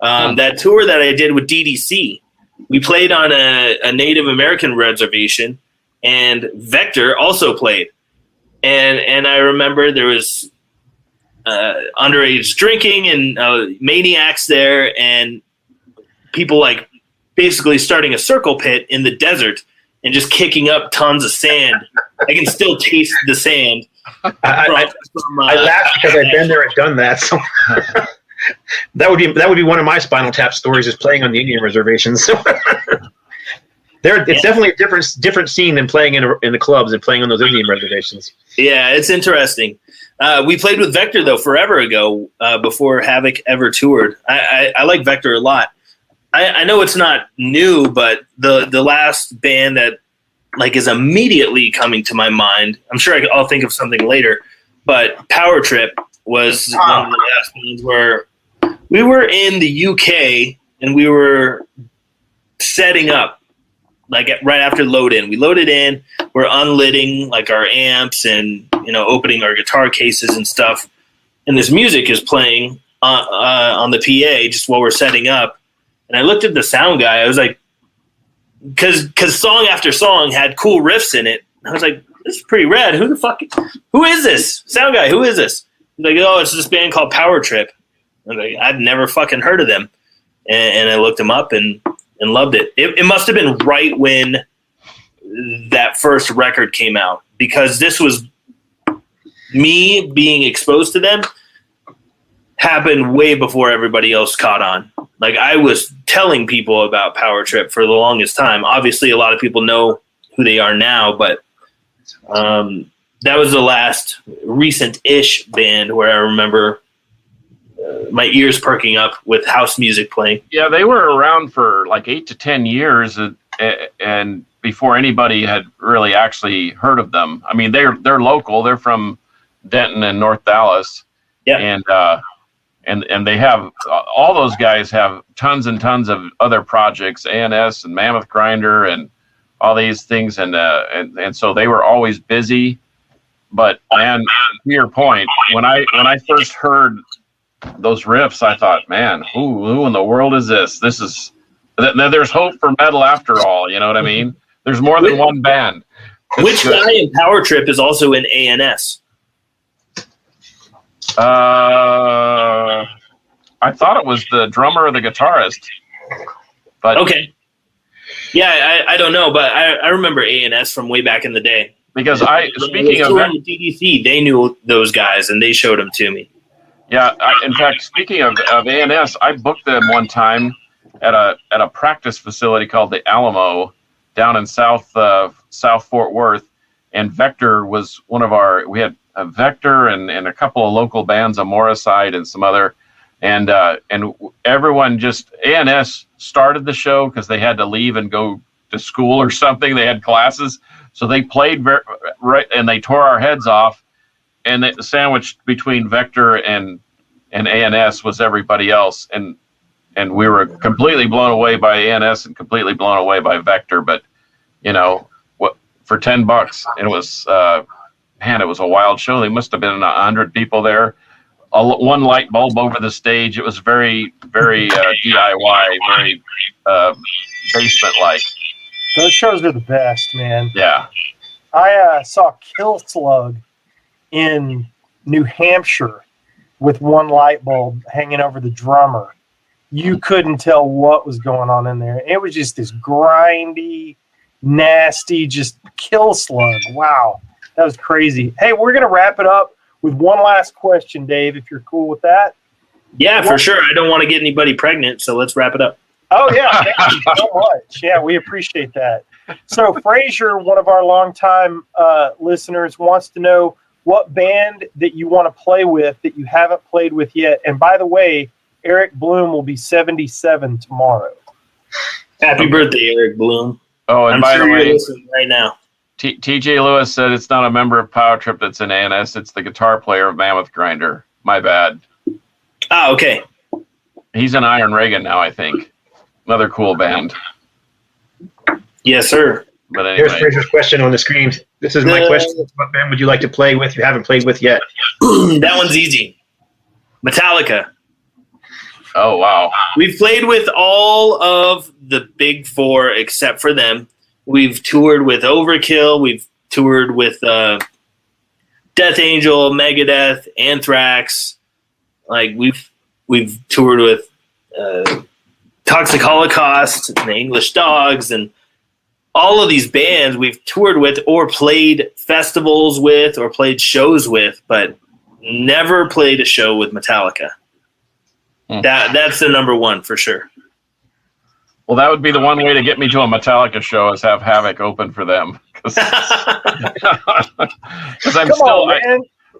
That tour that I did with DDC, we played on a Native American reservation, and Vector also played. And I remember there was underage drinking and maniacs there, and people like basically starting a circle pit in the desert and just kicking up tons of sand. I can still taste the sand.
I laugh because I've been there and done that. So that would be one of my Spinal Tap stories, is playing on the Indian reservations. It's definitely a different scene than playing in the clubs and playing on those Indian reservations.
Yeah, it's interesting. We played with Vector though forever ago, before Havoc ever toured. I like Vector a lot. I know it's not new, but the last band that like is immediately coming to my mind, I'm sure I'll think of something later, but Power Trip was one of the last bands where we were in the UK and we were setting up like right after load in. We loaded in, we're unlidding like our amps and, opening our guitar cases and stuff. And this music is playing on the PA just while we're setting up. And I looked at the sound guy. I was like, because song after song had cool riffs in it. I was like, this is pretty rad. Who is this? Sound guy, who is this? He's like, oh, it's this band called Power Trip. I was like, I'd never fucking heard of them. And I looked them up and loved it. It must have been right when that first record came out, because this was me being exposed to them happened way before everybody else caught on. Like, I was telling people about Power Trip for the longest time. Obviously, a lot of people know who they are now, but that was the last recent-ish band where I remember my ears perking up with house music playing.
Yeah, they were around for like 8 to 10 years, and before anybody had really actually heard of them. I mean, they're local. They're from Denton and North Dallas.
Yeah,
and they have all those guys have tons and tons of other projects, ANS and Mammoth Grinder and all these things, and so they were always busy. But man, to your point, when I first heard those riffs, I thought, man, who in the world is this? There's hope for metal after all. You know what I mean? There's more than one band.
Which guy in Power Trip is also in ANS?
I thought it was the drummer or the guitarist. But
okay. Yeah, I don't know, but I remember ANS from way back in the day.
Because speaking of
the DDC, they knew those guys and they showed them to me.
Yeah, in fact, speaking of ANS, I booked them one time at a practice facility called the Alamo down in South Fort Worth, and Vector was one of we had a Vector and a couple of local bands, a Morriside and some other, and everyone just, ANS started the show because they had to leave and go to school or something. They had classes, so they played right, and they tore our heads off. And the sandwiched between Vector and ANS was everybody else, and we were completely blown away by ANS and completely blown away by Vector. But for $10, and it was it was a wild show. They must have been 100 people there. One light bulb over the stage. It was very, very DIY, very basement-like.
Those shows are the best, man.
Yeah.
I saw Kill Slug in New Hampshire with one light bulb hanging over the drummer. You couldn't tell what was going on in there. It was just this grindy, nasty, just Kill Slug. Wow, that was crazy. Hey, we're going to wrap it up with one last question, Dave, if you're cool with that.
Yeah, for sure. I don't want to get anybody pregnant, so let's wrap it up.
Oh, yeah. Thank you so much. Yeah, we appreciate that. So Frazier, one of our longtime listeners, wants to know what band that you want to play with that you haven't played with yet. And by the way, Eric Bloom will be 77 tomorrow.
Happy birthday, Eric Bloom.
Oh, and
I'm
by
sure
the way,
you're listening right now.
TJ Lewis said it's not a member of Power Trip that's in ANS. It's the guitar player of Mammoth Grinder. My bad.
Ah, okay.
He's in Iron Reagan now, I think. Another cool band.
Yes, sir.
But
Here's
anyway,
Fraser's question on the screen. This is my question. What band would you like to play with you haven't played with yet?
That one's easy. Metallica.
oh wow,
We've played with all of the big four except for them. We've toured with Overkill. We've toured with Death Angel, Megadeth, Anthrax. Like we've toured with Toxic Holocaust, and the English Dogs, and all of these bands we've toured with or played festivals with or played shows with, but never played a show with Metallica. That's the number one for sure.
well that would be the one way to get me to a Metallica show is have Havoc open for them because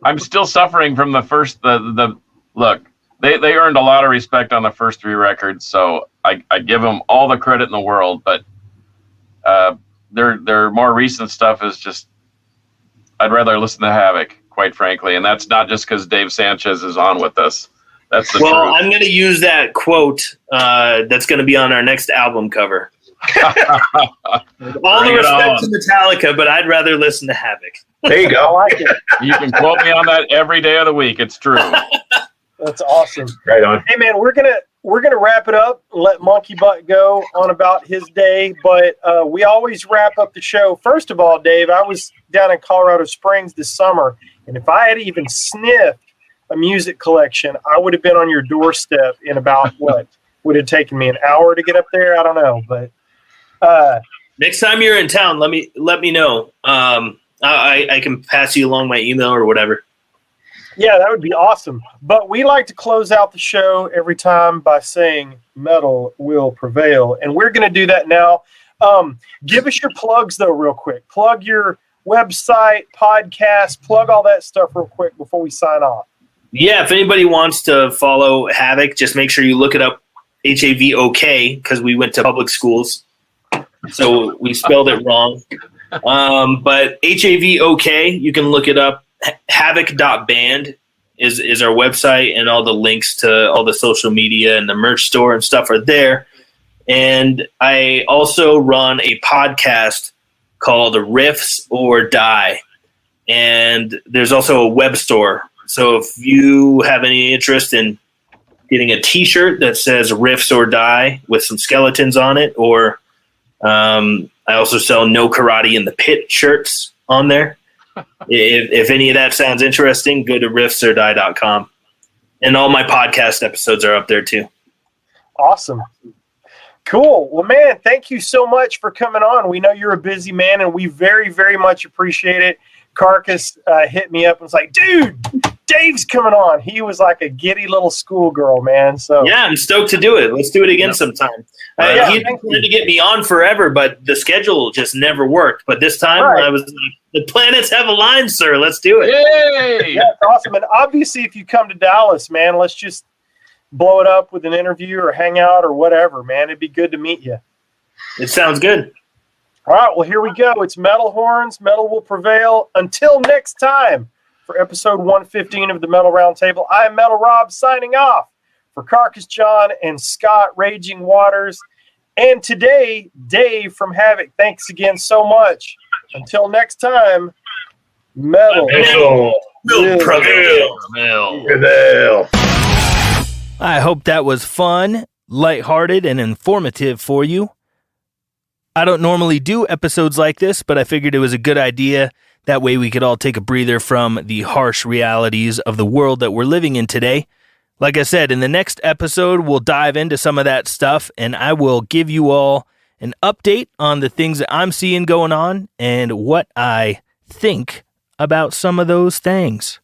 I'm still suffering from the first the look. They earned a lot of respect on the first three records, so I give them all the credit in the world. But their more recent stuff is just I'd rather listen to Havoc, quite frankly, and that's not just because Dave Sanchez is on with us. That's the truth.
I'm going to use that quote that's going to be on our next album cover. All the respect to Metallica, but I'd rather listen to Havoc.
There you
I
go.
like it.
You can quote me on that every day of the week. It's true.
That's awesome.
Right on.
Hey man, we're gonna wrap it up. Let Monkey Butt go on about his day, but we always wrap up the show. First of all, Dave, I was down in Colorado Springs this summer, and if I had even sniffed a music collection, I would have been on your doorstep in about what would have taken me an hour to get up there. I don't know, but
Next time you're in town, let me know. I can pass you along my email or whatever.
yeah, that would be awesome. But we like to close out the show every time by saying metal will prevail, and we're going to do that now. Give us your plugs though, real quick. Plug your website, podcast, plug all that stuff real quick before we sign off.
Yeah, if anybody wants to follow Havoc, just make sure you look it up HAVOK because we went to public schools, so we spelled it wrong. But HAVOK, you can look it up. Havoc.band is our website, and all the links to all the social media and the merch store and stuff are there. And I also run a podcast called Riffs or Die, and there's also a web store. So if you have any interest in getting a T-shirt that says Riffs or Die with some skeletons on it, or I also sell No Karate in the Pit shirts on there. If any of that sounds interesting, go to riffsordie.com. And all my podcast episodes are up there too.
Awesome. Cool. Well, man, thank you so much for coming on. We know you're a busy man, and we very, very much appreciate it. Carcass hit me up and was like, dude, Dave's coming on. He was like a giddy little schoolgirl, man. So
Yeah, I'm stoked to do it. Let's do it again sometime. He wanted to get me on forever, but the schedule just never worked. But this time I was like, the planets have aligned, sir. Let's do it.
Yay!
yeah, it's awesome. And obviously, if you come to Dallas, man, let's just blow it up with an interview or hang out or whatever, man. It'd be good to meet you.
It sounds good.
All right, well, here we go. It's Metal Horns. Metal will prevail. Until next time, for episode 115 of the Metal Roundtable, I am Metal Rob signing off for Carcass John and Scott Raging Waters. And today, Dave from Havoc. Thanks again so much. Until next time, Metal
Will prevail.
I hope that was fun, lighthearted, and informative for you. I don't normally do episodes like this, but I figured it was a good idea. That way we could all take a breather from the harsh realities of the world that we're living in today. Like I said, in the next episode, we'll dive into some of that stuff, and I will give you all an update on the things that I'm seeing going on and what I think about some of those things.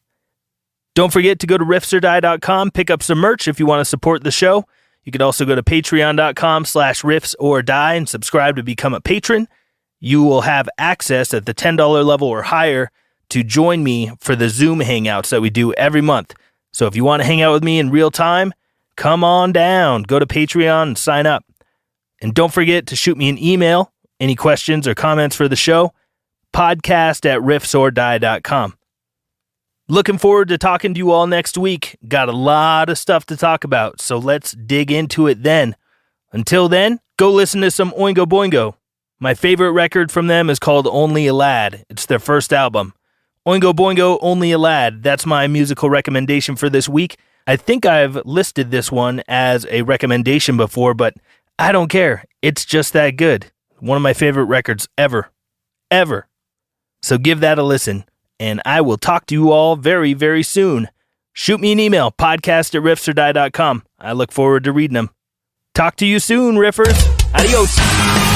Don't forget to go to riffsordie.com, pick up some merch if you want to support the show. You can also go to patreon.com/riffsordie and subscribe to become a patron. You will have access at the $10 level or higher to join me for the Zoom hangouts that we do every month. So if you want to hang out with me in real time, come on down. Go to Patreon and sign up. And don't forget to shoot me an email, any questions or comments for the show, podcast@riffsordie.com. Looking forward to talking to you all next week. Got a lot of stuff to talk about, so let's dig into it then. Until then, go listen to some Oingo Boingo. My favorite record from them is called Only a Lad. It's their first album. Oingo Boingo, Only a Lad. That's my musical recommendation for this week. I think I've listed this one as a recommendation before, but I don't care. It's just that good. One of my favorite records ever. Ever. So give that a listen, and I will talk to you all very, very soon. Shoot me an email, podcast@riffsordie.com. I look forward to reading them. Talk to you soon, Riffers. Adios.